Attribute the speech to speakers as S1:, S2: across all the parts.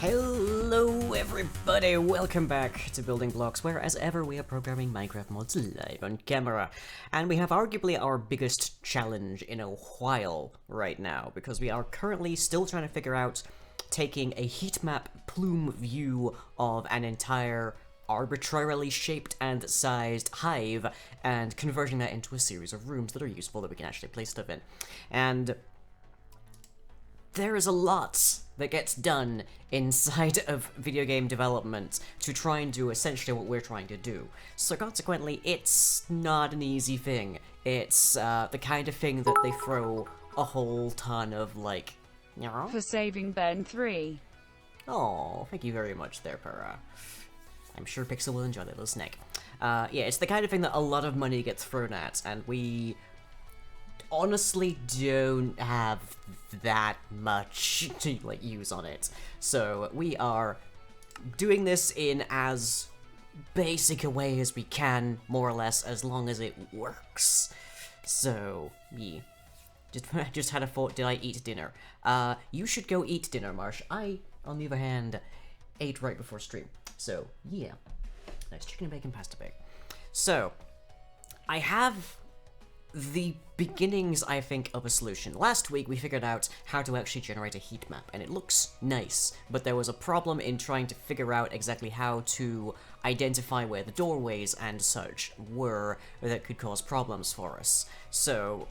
S1: Hello everybody, welcome back to Building Blocks, where as ever we are programming Minecraft mods live on camera. And we have arguably our biggest challenge in a while right now, because we are currently still trying to figure out taking a heat map plume view of an entire arbitrarily shaped and sized hive and converting that into a series of rooms that are useful that we can actually place stuff in. And there is a lot that gets done inside of video game development to try and do essentially what we're trying to do. So consequently, it's not an easy thing. It's the kind of thing that they throw a whole ton of, like, you know?
S2: For saving Ben 3.
S1: Oh, thank you very much there, Para. I'm sure Pixel will enjoy that little snack. Yeah, it's the kind of thing that a lot of money gets thrown at, and we honestly don't have that much to use on it. So we are doing this in as basic a way as we can, more or less, as long as it works. So yeah, just had a thought. Did I eat dinner? You should go eat dinner, Marsh. I, on the other hand, ate right before stream. So yeah, nice chicken and bacon pasta bake. So I have the beginnings, I think, of a solution. Last week we figured out how to actually generate a heat map, and it looks nice, but there was a problem in trying to figure out exactly how to identify where the doorways and such were that could cause problems for us. So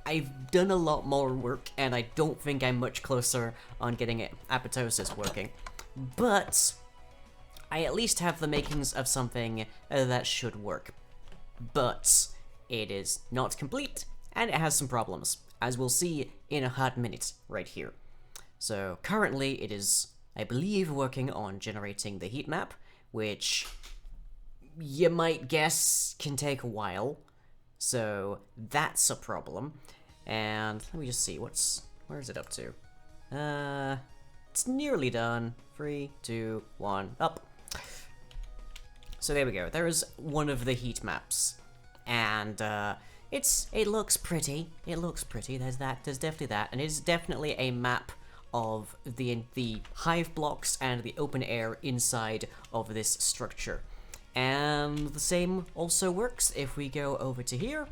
S1: I've done a lot more work, and I don't think I'm much closer on getting apoptosis working, but I at least have the makings of something that should work. But it is not complete, and it has some problems, as we'll see in a hot minute right here. So currently it is, I believe, working on generating the heat map, which you might guess can take a while. So that's a problem. And let me just see, where is it up to? It's nearly done. 3, 2, 1, up. So there we go. There is one of the heat maps. And it looks pretty. It looks pretty. There's definitely that, and it is definitely a map of the hive blocks and the open air inside of this structure. And the same also works if we go over to here,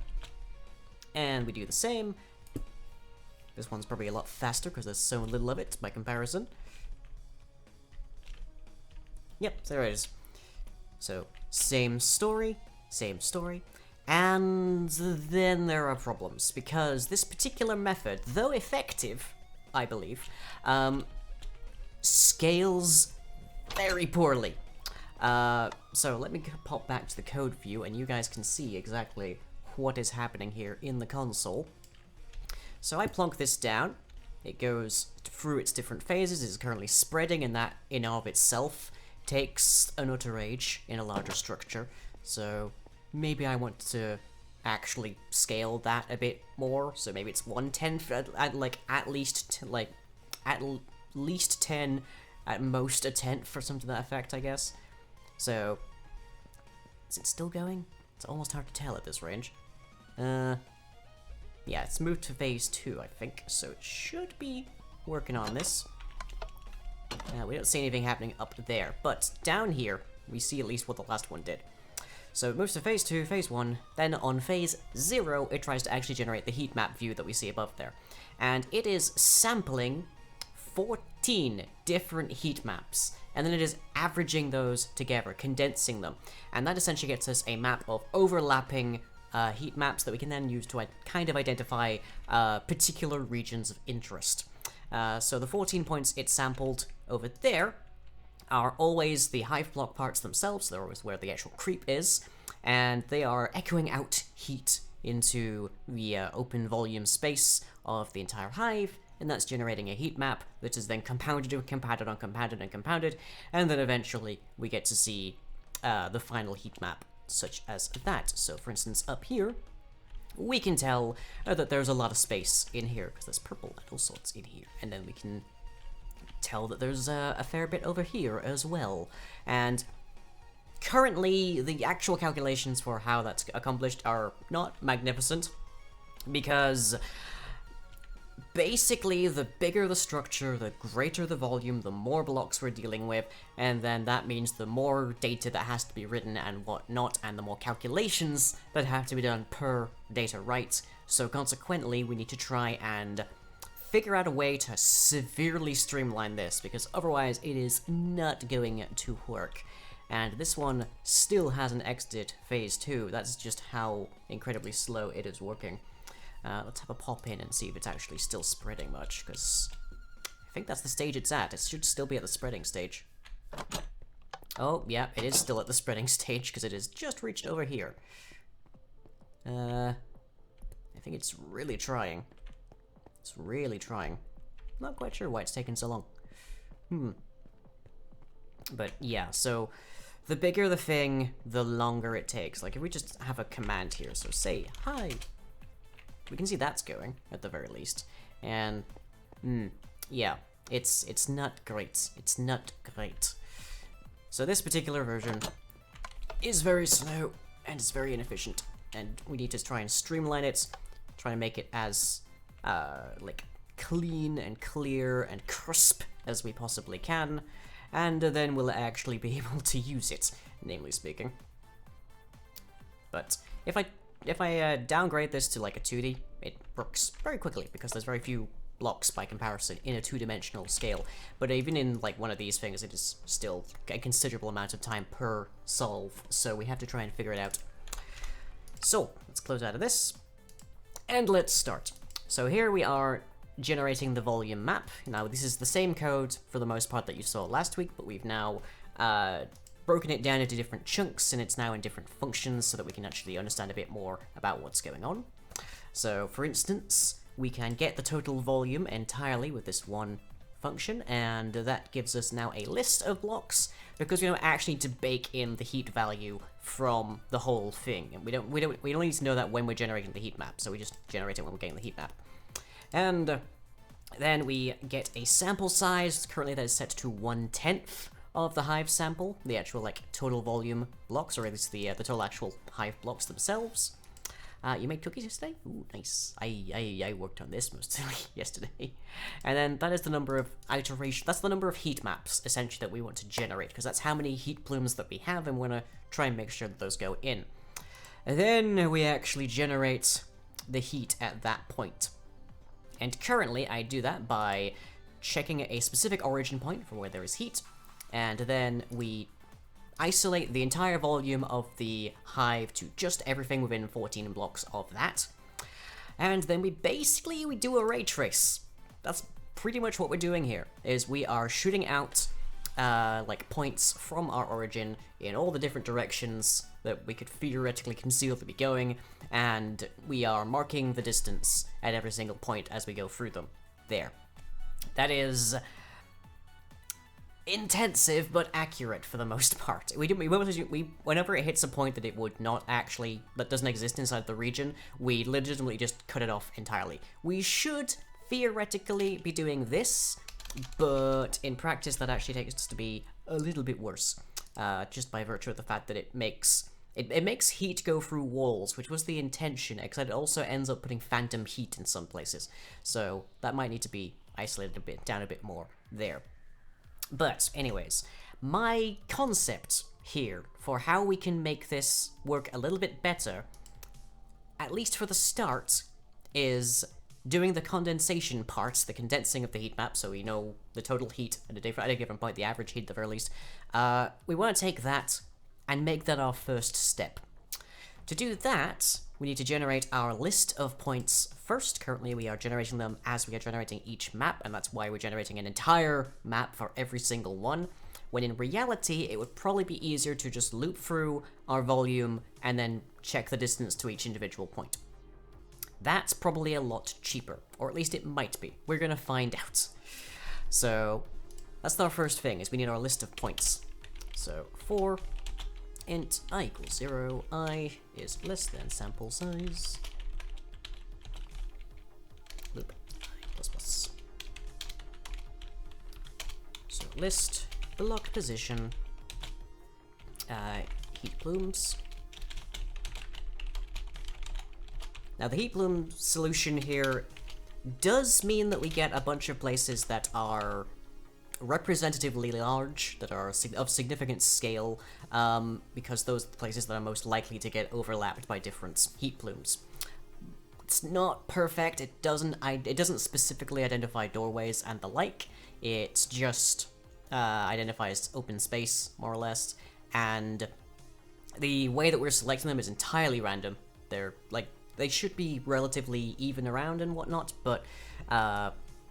S1: and we do the same. This one's probably a lot faster because there's so little of it by comparison. Yep, there it is. So same story, same story. And then there are problems, because this particular method, though effective, I believe, scales very poorly. So let me pop back to the code view, and you guys can see exactly what is happening here in the console. So I plonk this down. It goes through its different phases. It is currently spreading, and that in and of itself takes an utter age in a larger structure. So maybe I want to actually scale that a bit more, so maybe it's 1/10, at least 10, at most a 10th, or something to that effect, I guess. So, is it still going? It's almost hard to tell at this range. Yeah, it's moved to phase 2, I think, so it should be working on this. We don't see anything happening up there, but down here, we see at least what the last one did. So it moves to phase 2, phase 1, then on phase 0, it tries to actually generate the heat map view that we see above there. And it is sampling 14 different heat maps, and then it is averaging those together, condensing them. And that essentially gets us a map of overlapping heat maps that we can then use to kind of identify particular regions of interest. So the 14 points it sampled over there are always the hive block parts themselves. They're always where the actual creep is, and they are echoing out heat into the open volume space of the entire hive, and that's generating a heat map that is then compounded and compounded and compounded and compounded, and then eventually we get to see the final heat map, such as that. So for instance, up here, we can tell that there's a lot of space in here, because there's purple and all sorts in here, and then we can tell that there's a fair bit over here as well. And currently, the actual calculations for how that's accomplished are not magnificent, because basically, the bigger the structure, the greater the volume, the more blocks we're dealing with, and then that means the more data that has to be written and whatnot, and the more calculations that have to be done per data write. So consequently, we need to try and figure out a way to severely streamline this, because otherwise it is not going to work. And this one still hasn't exited phase 2, that's just how incredibly slow it is working. Let's have a pop in and see if it's actually still spreading much, because I think that's the stage it's at. It should still be at the spreading stage. Oh, yeah, it is still at the spreading stage, because it has just reached over here. I think it's really trying. It's really trying. Not quite sure why it's taking so long. But yeah, so the bigger the thing, the longer it takes. Like, if we just have a command here, so say, hi, we can see that's going, at the very least. And, yeah, it's not great. It's not great. So this particular version is very slow, and it's very inefficient. And we need to try and streamline it, try to make it as, like, clean and clear and crisp as we possibly can. And then we'll actually be able to use it, namely speaking. But if I downgrade this to like a 2D, it works very quickly, because there's very few blocks by comparison in a 2-dimensional scale. But even in like one of these things, it is still a considerable amount of time per solve, so we have to try and figure it out. So, let's close out of this, and let's start. So here we are generating the volume map. Now this is the same code for the most part that you saw last week, but we've now broken it down into different chunks, and it's now in different functions so that we can actually understand a bit more about what's going on. So for instance, we can get the total volume entirely with this one function, and that gives us now a list of blocks, because we don't actually need to bake in the heat value from the whole thing, and we don't need to know that when we're generating the heat map, so we just generate it when we're getting the heat map. And then we get a sample size. Currently that is set to 1/10 of the hive sample, the actual like total volume blocks, or at least the total actual hive blocks themselves. You made cookies yesterday? Ooh, nice. I worked on this mostly yesterday. And then that is the number of iterations, that's the number of heat maps, essentially, that we want to generate, because that's how many heat plumes that we have, and we want to try and make sure that those go in. And then we actually generate the heat at that point. And currently, I do that by checking a specific origin point for where there is heat, and then we isolate the entire volume of the hive to just everything within 14 blocks of that. And then we do a ray trace. That's pretty much what we're doing here, is we are shooting out like points from our origin in all the different directions that we could theoretically conceivably be going, and we are marking the distance at every single point as we go through them. There. That is intensive but accurate for the most part. Whenever it hits a point that it would not actually, that doesn't exist inside the region, we legitimately just cut it off entirely. We should theoretically be doing this, but in practice that actually takes us to be a little bit worse, just by virtue of the fact that it makes heat go through walls, which was the intention, except it also ends up putting phantom heat in some places, so that might need to be isolated down a bit more there. But anyways, my concept here for how we can make this work a little bit better, at least for the start, is doing the condensation parts, the condensing of the heat map, so we know the total heat at a given point, the average heat at the very least. We want to take that and make that our first step. To do that, we need to generate our list of points first. Currently, we are generating them as we are generating each map, and that's why we're generating an entire map for every single one, when in reality, it would probably be easier to just loop through our volume and then check the distance to each individual point. That's probably a lot cheaper, or at least it might be. We're gonna find out. So, that's our first thing, is we need our list of points. So, for int I equals 0, I is less than sample size, loop I plus plus. list block position heat plumes. Now the heat plume solution here does mean that we get a bunch of places that are representatively large, that are of significant scale, because those are the places that are most likely to get overlapped by different heat plumes. It's not perfect. It doesn't specifically identify doorways and the like. It just identifies open space, more or less, and the way that we're selecting them is entirely random. They're like, they should be relatively even around and whatnot, but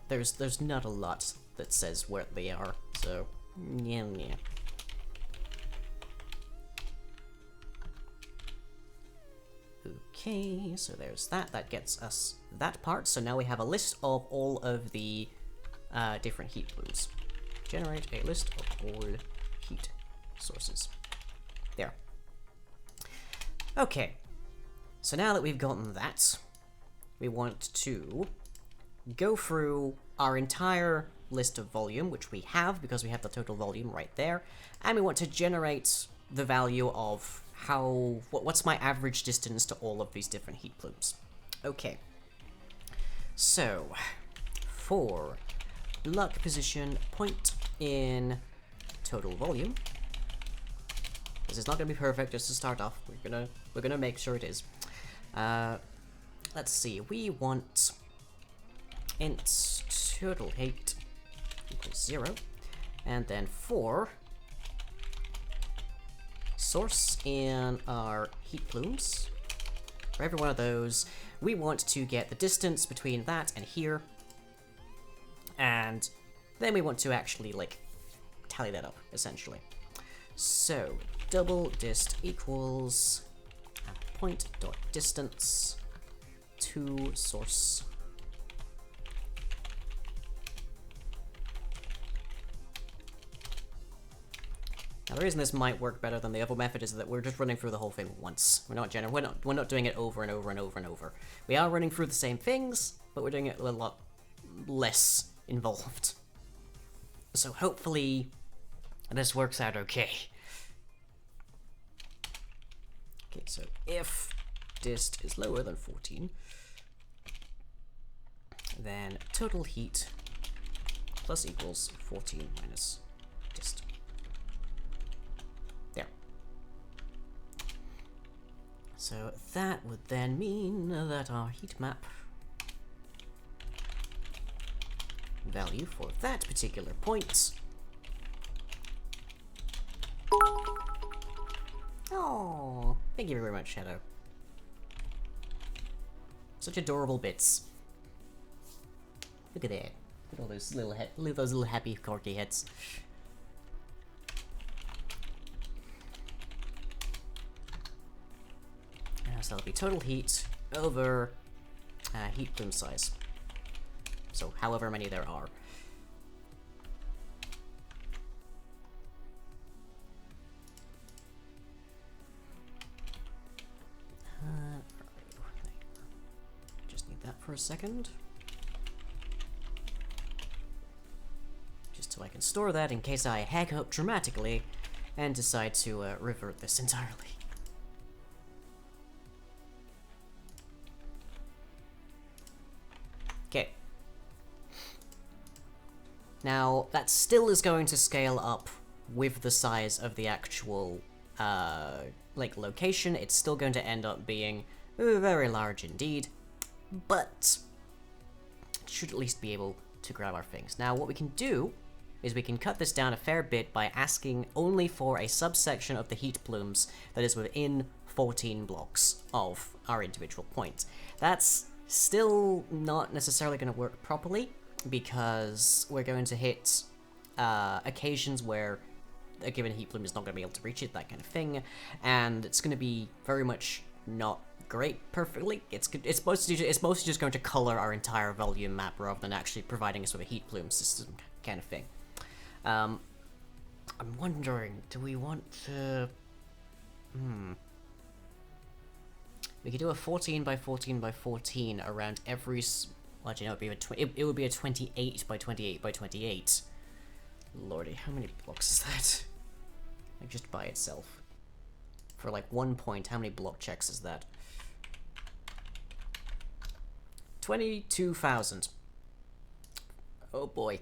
S1: there's not a lot that says where they are, so yeah. Okay, so there's that. That gets us that part. So now we have a list of all of the different heat plumes. Generate a list of all heat sources. There. Okay. So now that we've gotten that, we want to go through our entire list of volume, which we have because we have the total volume right there, and we want to generate the value of what's my average distance to all of these different heat plumes. Okay. So, for block position point in total volume. This is not gonna be perfect just to start off. We're gonna make sure it is. Let's see. We want int total heat equals 0, and then for source in our heat plumes, for every one of those, we want to get the distance between that and here, and then we want to actually like tally that up essentially. So double dist equals point dot distance to source. Now the reason this might work better than the other method is that we're just running through the whole thing once. We're not doing it over and over and over and over. We are running through the same things, but we're doing it a lot less involved. So hopefully this works out okay. Okay, so if dist is lower than 14, then total heat plus equals 14 minus dist. There. So that would then mean that our heat map value for that particular point. Oh, thank you very much, Shadow. Such adorable bits. Look at that. Look at all those little happy corky heads. So that'll be total heat over heat plume size. So however many there are. Just need that for a second. Just so I can store that in case I hack up dramatically and decide to revert this entirely. Okay. Now, that still is going to scale up with the size of the actual, like, location. It's still going to end up being very large indeed, but it should at least be able to grab our things. Now, what we can do is we can cut this down a fair bit by asking only for a subsection of the heat plumes that is within 14 blocks of our individual point. That's still not necessarily going to work properly, because we're going to hit occasions where a given heat plume is not going to be able to reach it, that kind of thing, and it's going to be very much not great perfectly. It's mostly just going to color our entire volume map rather than actually providing us with a heat plume system kind of thing. I'm wondering, do we want to... We could do a 14 by 14 by 14 around every... Well, you know, it would be a 28 by 28 by 28. Lordy, how many blocks is that? Like, just by itself. For, like, 1 point, how many block checks is that? 22,000. Oh boy.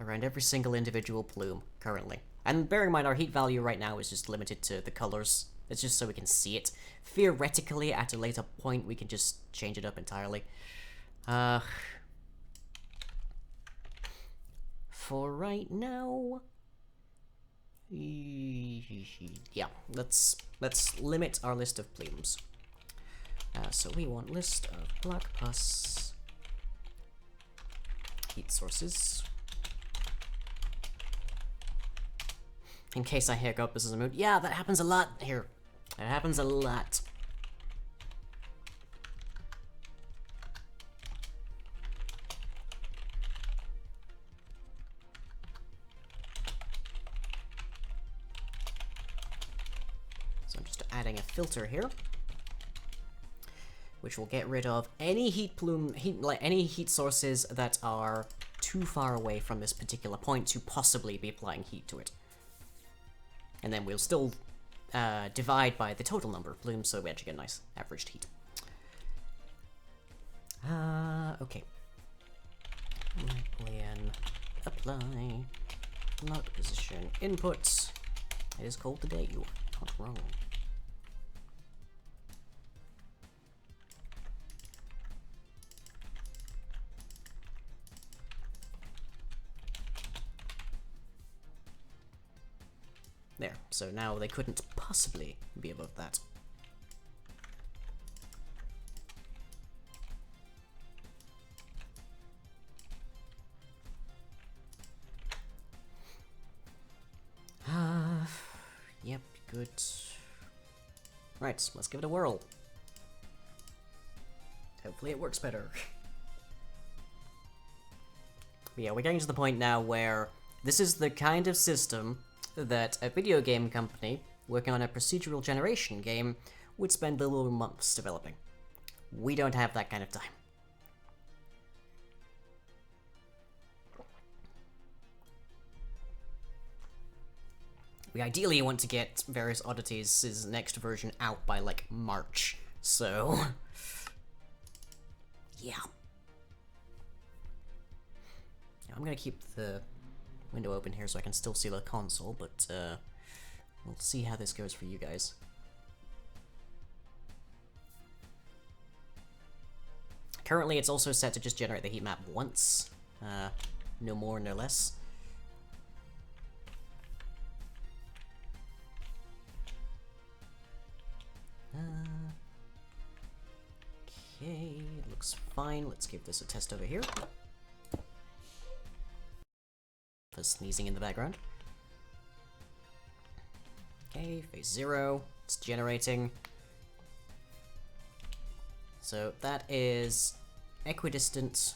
S1: Around every single individual plume, currently. And bearing in mind, our heat value right now is just limited to the colors. It's just so we can see it. Theoretically, at a later point, we can just change it up entirely. For right now... yeah, let's limit our list of plumes. So we want list of black pus heat sources. In case I hiccup, this is a mood. Yeah, that happens a lot here. It happens a lot. So I'm just adding a filter here, which will get rid of any any heat sources that are too far away from this particular point to possibly be applying heat to it. And then we'll still divide by the total number of plumes, so we actually get a nice averaged heat. Okay. Afilion, apply, not position, input. It is cold today, you are not wrong. There, so now they couldn't possibly be above that. Yep, good. Right, let's give it a whirl. Hopefully it works better. But yeah, we're getting to the point now where this is the kind of system that a video game company working on a procedural generation game would spend little months developing. We don't have that kind of time. We ideally want to get Various Oddities' next version out by, like, March, so... yeah. I'm gonna keep the window open here so I can still see the console, but we'll see how this goes for you guys. Currently it's also set to just generate the heat map once, no more, no less. Okay, it looks fine. Let's give this a test over here. The sneezing in the background. Okay, phase 0. It's generating. So that is equidistant.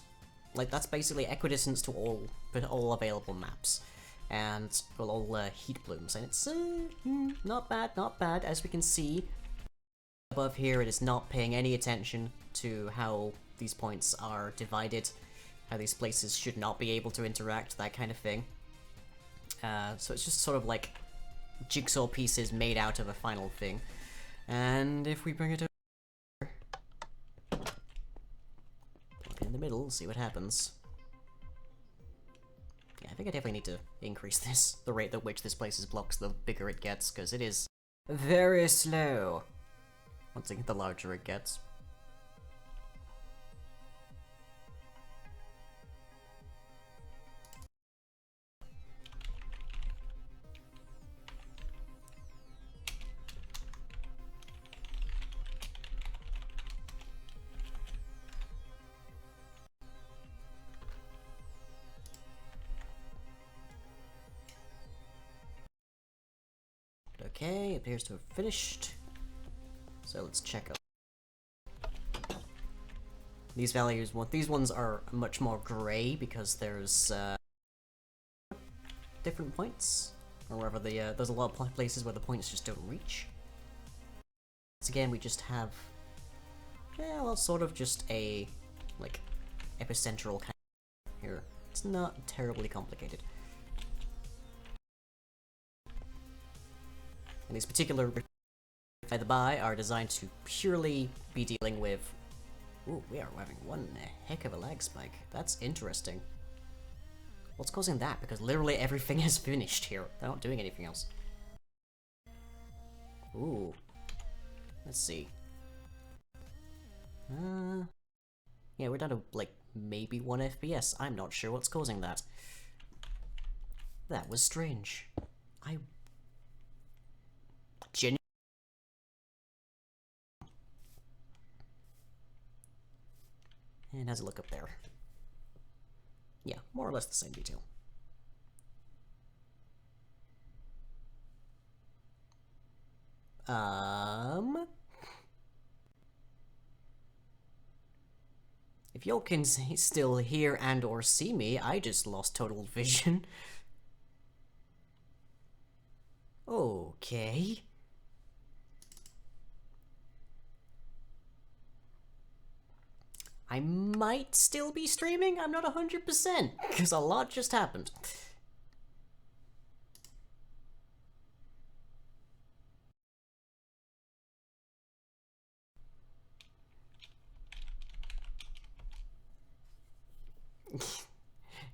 S1: Like, that's basically equidistant to all available maps. And well, all heat plumes. And it's not bad, not bad. As we can see above here, it is not paying any attention to how these points are divided, how these places should not be able to interact, that kind of thing. So it's just sort of like jigsaw pieces made out of a final thing. And if we bring it over, plug it in the middle, see what happens. Yeah, I think I definitely need to increase this, the rate at which this places blocks, the bigger it gets, because it is very slow. Once again, the larger it gets. Okay, appears to have finished. So let's check out these values. Well, these ones are much more gray because there's different points, or wherever there's a lot of places where the points just don't reach. Once again, we just have, yeah, well, sort of just a like epicentral kind of here It's not terribly complicated. And these particular, by the by, are designed to purely be dealing with... Ooh, we are having one heck of a lag spike. That's interesting. What's causing that? Because literally everything is finished here. They're not doing anything else. Ooh. Let's see. Yeah, we're down to, like, maybe 1 FPS. I'm not sure what's causing that. That was strange. I... Genuinely... And has a look up there. Yeah, more or less the same detail. If y'all can still hear and or see me, I just lost total vision. Okay. I might still be streaming, I'm not 100%, because a lot just happened.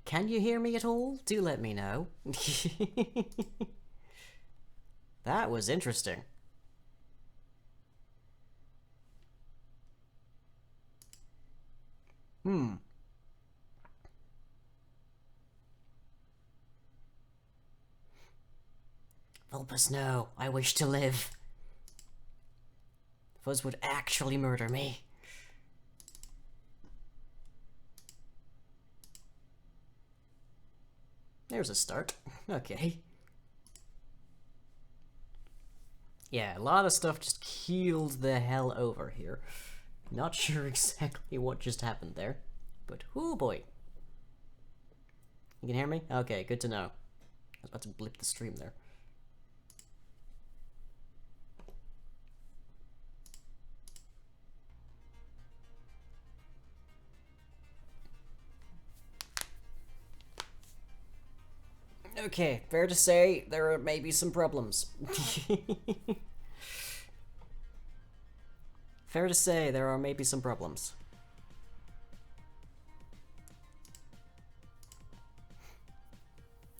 S1: Can you hear me at all? Do let me know. That was interesting. Vulpus, no. I wish to live. Fuzz would actually murder me. There's a start. Okay. Yeah, a lot of stuff just keeled the hell over here. Not sure exactly what just happened there, but oh boy. You can hear me? Okay, good to know. I was about to blip the stream there. Okay, fair to say there are maybe some problems. Fair to say there are maybe some problems.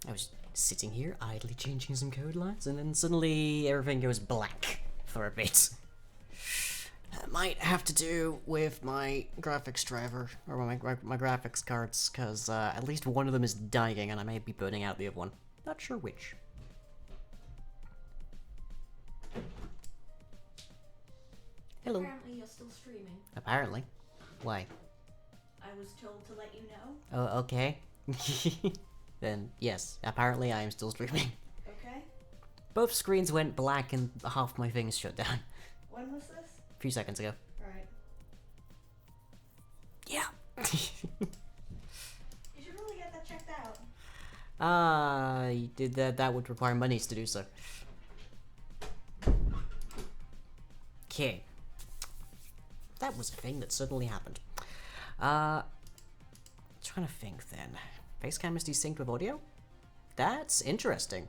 S1: I was sitting here idly changing some code lines and then suddenly everything goes black for a bit. That might have to do with my graphics driver, or my graphics cards, because at least one of them is dying and I may be burning out the other one. Not sure which. Hello.
S3: Apparently you're still streaming.
S1: Apparently. Why?
S3: I was told to let you know.
S1: Oh, okay. Then, yes, apparently I am still streaming.
S3: Okay.
S1: Both screens went black and half my things shut down.
S3: When was this?
S1: A few seconds ago.
S3: Right.
S1: Yeah.
S3: You should really get that checked out.
S1: That would require monies to do so. Okay. That was a thing that suddenly happened. Trying to think then. Facecam is desynced with audio? That's interesting.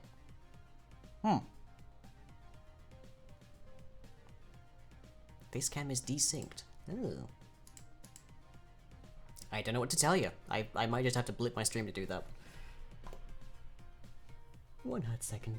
S1: Facecam is desynced. Ooh. I don't know what to tell you. I might just have to blip my stream to do that. 1 hot second.